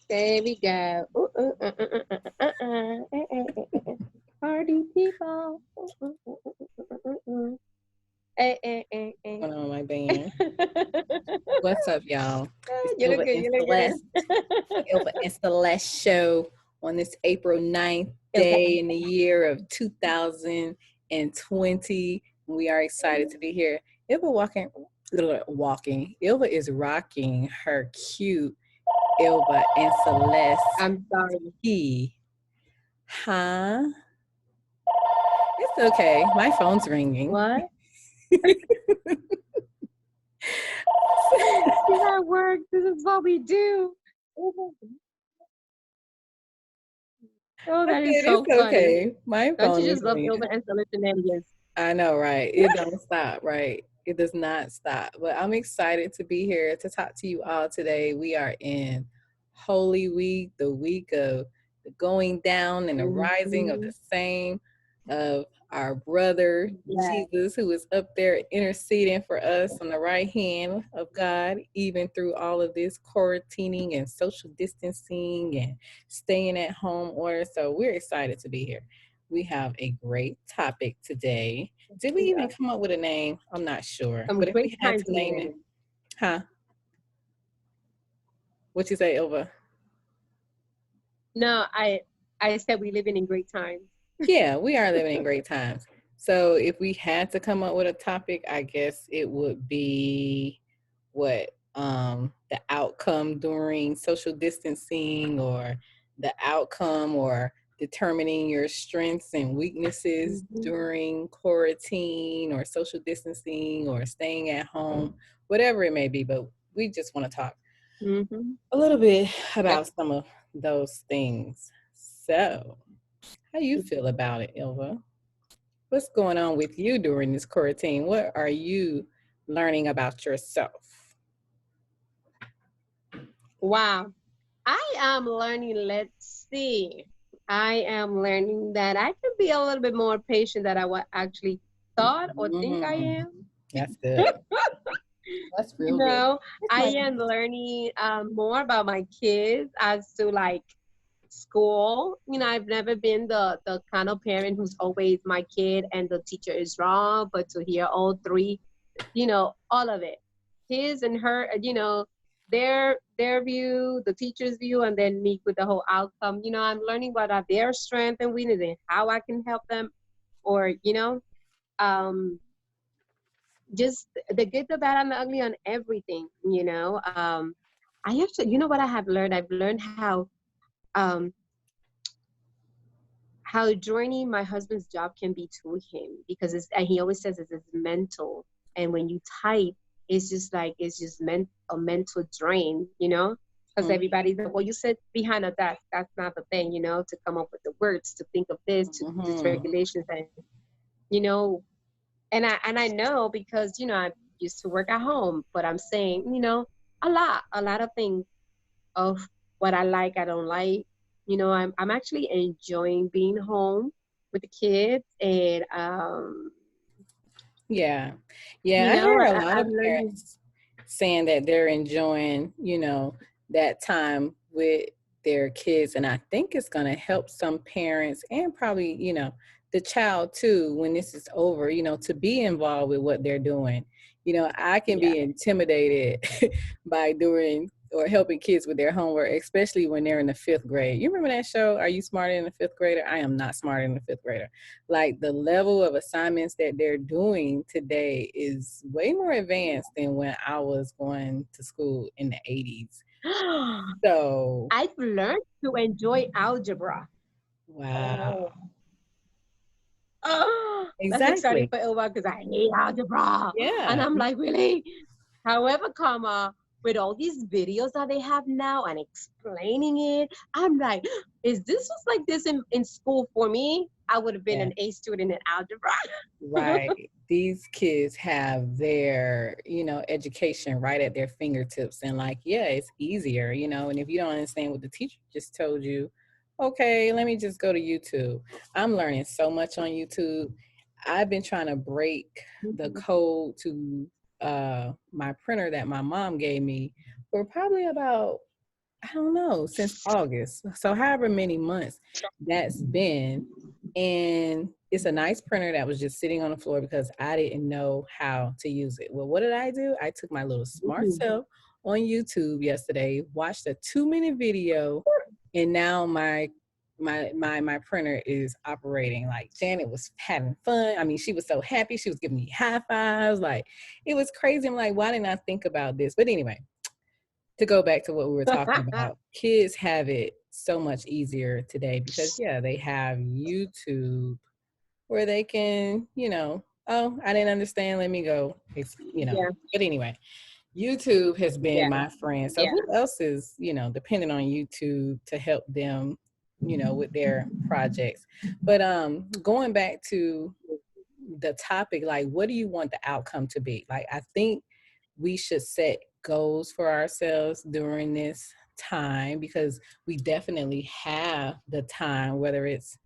There we go. Ooh, ooh, Party people. Eh, eh, eh, eh. Going on my band. What's up, y'all? It's You look Ilva good. and You look Celeste, the good. Ilva and Celeste show on this April 9th day Okay. in the year of 2020. We are excited to be here. Ilva Ilva is rocking her cute Ilva and Celeste I'm sorry. tee. Huh? It's okay. My phone's ringing. What? She's at work. This is what we do. Oh, I that is said so it's funny. okay. My Don't you phone just is love ringing. Ilva and shenanigans? I know, right? It don't stop, right? It does not stop. But I'm excited to be here to talk to you all today. We are in Holy Week, the week of the going down and the rising of Mm-hmm. the same of our brother Yeah. Jesus, who is up there interceding for us on the right hand of God, even through all of this quarantining and social distancing and staying at home order. So we're excited to be here. We have a great topic today. Did we even Yeah. come up with a name? I'm not sure. Some But if great we had times to we name live it, in. huh? What you say, Ilva? No, I said we live in great times. Yeah, we are living in great times. So if we had to come up with a topic, I guess it would be what the outcome during social distancing, or the outcome or determining your strengths and weaknesses Mm-hmm. during quarantine or social distancing or staying at home, whatever it may be. But we just want to talk Mm-hmm. a little bit Yep. about some of those things. So how you feel about it, Ilva? What's going on with you during this quarantine? What are you learning about yourself? Wow. I am learning, let's see. I am learning that I can be a little bit more patient than I actually thought or think I Mm, am. that's good. That's You real good. know, It's I my am learning more about my kids as to like school. You know, I've never been the kind of parent who's always my kid and the teacher is wrong, but to hear all three, all of it, his and her, their view, the teacher's view, and then me with the whole outcome. I'm learning what are their strengths and weaknesses and how I can help them, or um, just the good, the bad, and the ugly on everything. I have to. You know what I have learned? I've learned um, how draining my husband's job can be to him, because and he always says it's mental, and when you type, it's just a mental drain, because everybody's like, well, you sit behind a desk, that's not the thing, to come up with the words, to think of this, to do these Mm-hmm. regulations, and you know and I know, because I used to work at home, but I'm saying, a lot of things of what I like, I don't like. I'm actually enjoying being home with the kids, and Yeah. Yeah. I hear a lot of I'm learning. parents saying that they're enjoying, that time with their kids. And I think it's going to help some parents and probably, the child too, when this is over, to be involved with what they're doing. I can Yeah. be intimidated by doing or helping kids with their homework, especially when they're in the fifth grade. You remember that show, Are You Smarter Than a Fifth Grader? I am not smarter than a fifth grader. Like, the level of assignments that they're doing today is way more advanced than when I was going to school in the 80s. So, I've learned to enjoy algebra. wow. Oh, oh, that's exciting Exactly. for Ilva because I hate algebra. And Yeah. I'm like, really? However, with all these videos that they have now and explaining it, I'm like, is this was like this in school for me? I would have been Yeah. an A student in algebra. Right. These kids have their, education right at their fingertips. And like, yeah, it's easier, and if you don't understand what the teacher just told you, okay, let me just go to YouTube. I'm learning so much on YouTube. I've been trying to break the code to my printer that my mom gave me for probably about I don't know, since August. So however many months that's been. And it's a nice printer that was just sitting on the floor because I didn't know how to use it. Well, what did I do? I took my little smart Mhm. self on YouTube yesterday, watched a 2-minute video, and now my printer is operating. Like Janet was having fun. I mean, she was so happy. She was giving me high fives. Like it was crazy. I'm like, why didn't I think about this? But anyway, to go back to what we were talking about, kids have it so much easier today because yeah, they have YouTube where they can, oh, I didn't understand. Let me go, Yeah, But anyway, YouTube has been yeah, my friend. So yeah. who else is, depending on YouTube to help them, with their projects. But going back to the topic, like what do you want the outcome to be? Like I think we should set goals for ourselves during this time because we definitely have the time, whether it's,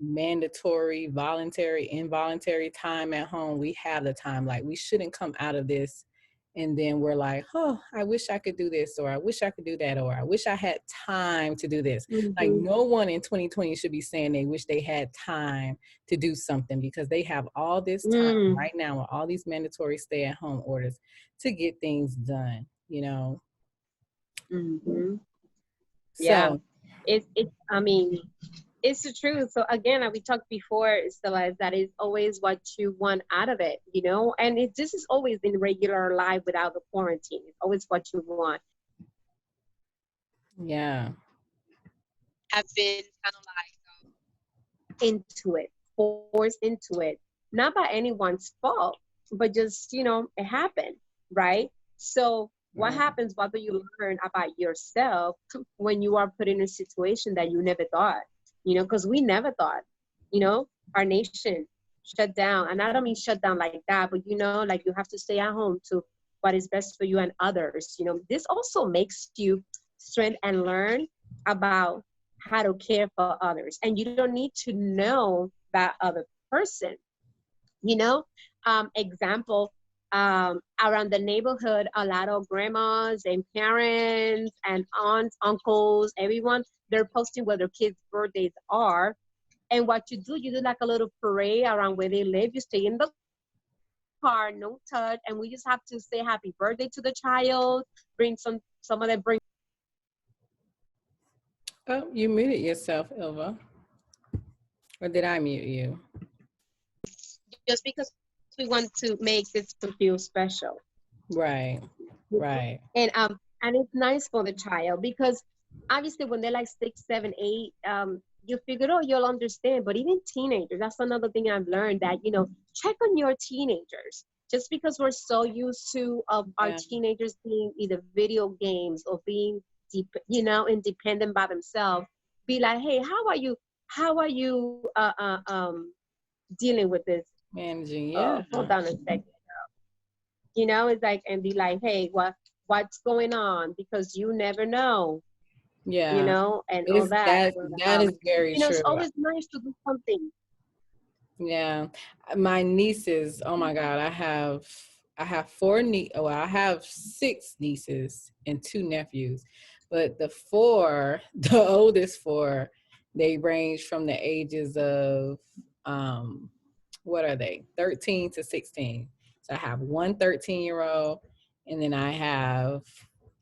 mandatory, voluntary, involuntary time at home. We have the time. Like we shouldn't come out of this and then we're like, oh, I wish I could do this, or I wish I could do that, or I wish I had time to do this. Like Mhm. no one in 2020 should be saying they wish they had time to do something because they have all this time Mm. right now with all these mandatory stay-at-home orders to get things done. Mhm. Yeah. So It's I mean, it's the truth. So again, like we talked before, Stella, is that is always what you want out of it, you know? And this is always in regular life without the quarantine. It's always what you want. yeah, Have been kind of like into it, forced into it, not by anyone's fault, but just, it happened, right? So what right. happens? What do you learn about yourself when you are put in a situation that you never thought, because we never thought, our nation shut down. And I don't mean shut down like that, but, like you have to stay at home to what is best for you and others. This also makes you strength and learn about how to care for others. And you don't need to know that other person, you know. Example, around the neighborhood, a lot of grandmas and parents and aunts, uncles, everyone, they're posting where their kids' birthdays are. And what you do like a little parade around where they live. You stay in the car, no touch, and we just have to say happy birthday to the child, bring some of them bring Oh, you muted yourself, Ilva. Or did I mute you? just because we want to make this to feel special. Right, right. And it's nice for the child because obviously when they're like 6, 7, 8, you figure, oh, you'll understand. But even teenagers, that's another thing I've learned, that check on your teenagers. Just because we're so used to our Yeah. teenagers being either video games or being independent by themselves, be like, hey, how are you dealing with this? Managing, yeah. Hold on a second. It's like, and be like, hey, what's going on, because you never know, Yeah. and all It's that. that But that is very it's true. always nice to do something. Yeah. My nieces, oh my God, I have I have 6 nieces and 2 nephews. But the four, the oldest four, they range from the ages of what are they? 13 to 16. So I have one 13-year-old, and then I have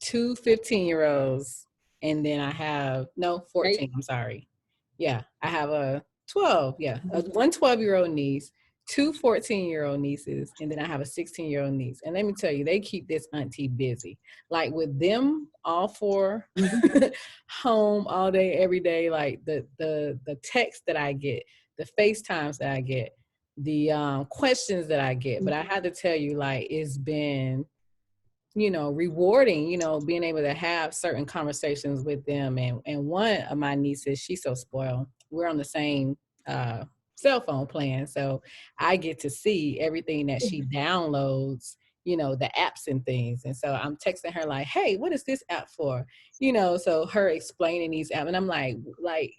two 15-year-olds, and then I have no Right? 14, I'm sorry. Yeah, I have a 12, yeah, one 12-year-old niece, two 14-year-old nieces, and then I have a 16-year-old niece. And let me tell you, they keep this auntie busy. Like with them all four Mhm. home all day, every day, like the text that I get, the FaceTimes that I get, the questions that I get. But I had to tell you, like, it's been rewarding, being able to have certain conversations with them. And one of my nieces, she's so spoiled. We're on the same uh, cell phone plan. So I get to see everything that she downloads, the apps and things. And so I'm texting her like, hey, what is this app for? So her explaining these apps. And I'm like,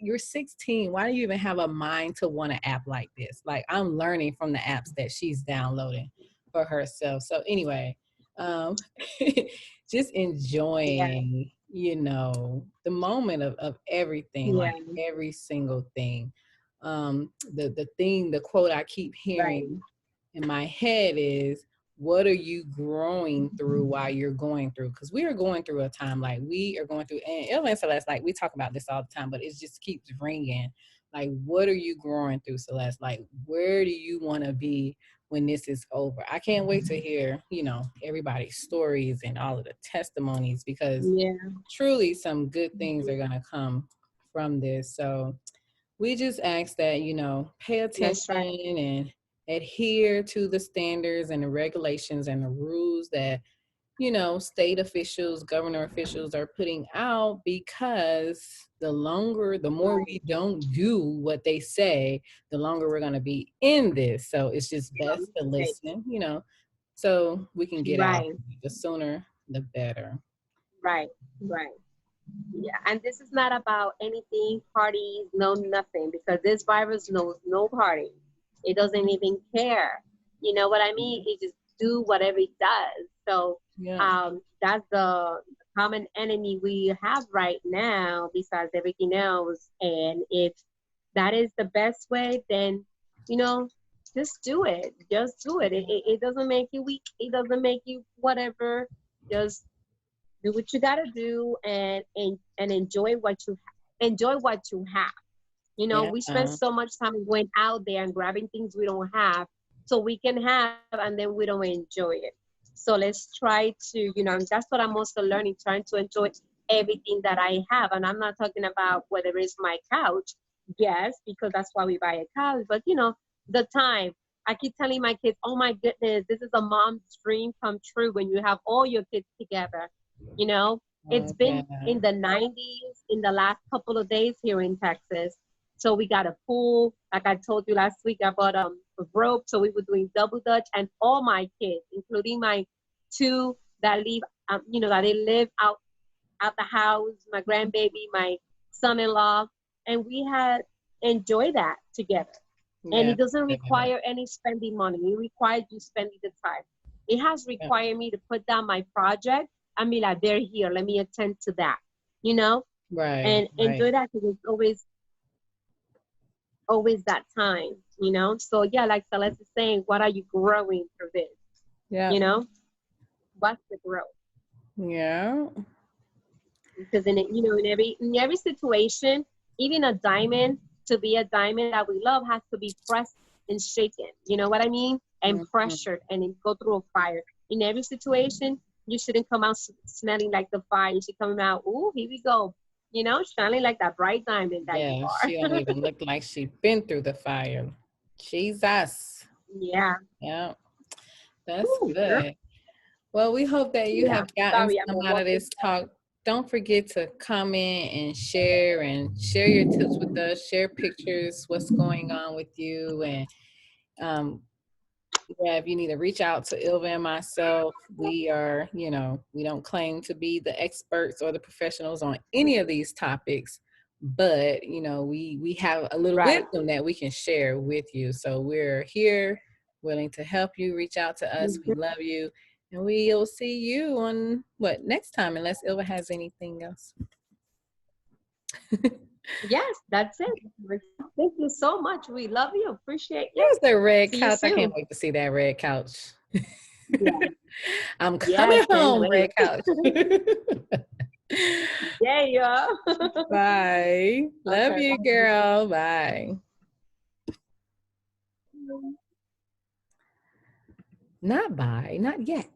you're 16. Why do you even have a mind to want an app like this? Like, I'm learning from the apps that she's downloading for herself. So anyway, um, just Yeah. enjoying, the moment of everything, Yeah. like every single thing. The quote I keep Right. hearing in my head is, what are you growing through while you're going through? Because we are going through a time, like we are going through, and Ilva and Celeste, like we talk about this all the time, but it just keeps ringing. Like, what are you growing through, Celeste? Like, where do you want to be when this is over? I can't wait to hear, everybody's stories and all of the testimonies, because Yeah. truly some good things are going to come from this. So we just ask that, pay That's attention right. and adhere to the standards and the regulations and the rules that, state officials, governor officials are putting out, because the more Right. we don't do what they say, the longer we're going to be in this. So it's just best to Right. listen, so we can get out. Right. The sooner, the better. Right. Right. Yeah, and this is not about anything, parties, no nothing, because this virus knows no party. It doesn't even care. You know what I mean? It just do whatever it does. So Yeah. that's the common enemy we have right now, besides everything else. And if that is the best way, then you know, just do it. Just do it. It doesn't make you weak. It doesn't make you whatever. Just do what you gotta do, and enjoy what you have. You know, Yeah. we spend so much time going out there and grabbing things we don't have, so we can have, and then we don't enjoy it. So let's try to, that's what I'm also learning, trying to enjoy everything that I have. And I'm not talking about whether it's my couch, yes, because that's why we buy a couch, but the time. I keep telling my kids, oh my goodness, this is a mom's dream come true when you have all your kids together. You know, it's Yeah. been in the 90s in the last couple of days here in Texas. So we got a pool. Like I told you last week, I bought a rope. So we were doing double dutch, and all my kids, including my two that live, that they live out the house, my grandbaby, my son-in-law, and we had enjoyed that together. And Yeah. it doesn't Yeah. require any spending money. It requires you spending the time. It has Yeah. required me to put down my project and be like, they're here. Let me attend to that, Right. and Right. enjoy that, because it's always that time. So yeah, like Celeste is saying, what are you growing through this? Yeah. You know, what's the growth? Yeah. Because in every situation, even a diamond, to be a diamond that we love, has to be pressed and shaken. You know what I mean? And Mhm. pressured, and then go through a fire. In every situation, you shouldn't come out smelling like the fire. You should come out, ooh, here we go. Shining like that bright diamond that you Yeah. are. She don't even look like she been through the fire. Jesus. Yeah. Yeah. That's Ooh, girl. good. Well, we hope that you Yeah. have gotten Sorry, I'm some a out of walking. this talk. Don't forget to comment and share your tips with us, share pictures, what's going on with you. And yeah, if you need to reach out to Ilva and myself, we are, we don't claim to be the experts or the professionals on any of these topics, but we have a little Right. wisdom that we can share with you. So we're here, willing to help you. Reach out to us. We Mhm. love you, and we'll see you on what next time, unless Ilva has anything else. Yes, that's it. Thank you so much. We love you. Appreciate you. There's the red See you couch. I can't soon. wait to see that red couch. Yeah. I'm Yes, coming can't home, wait. red couch. There you are. Bye. Love Okay, you, bye. girl. Bye. Not bye. Not yet.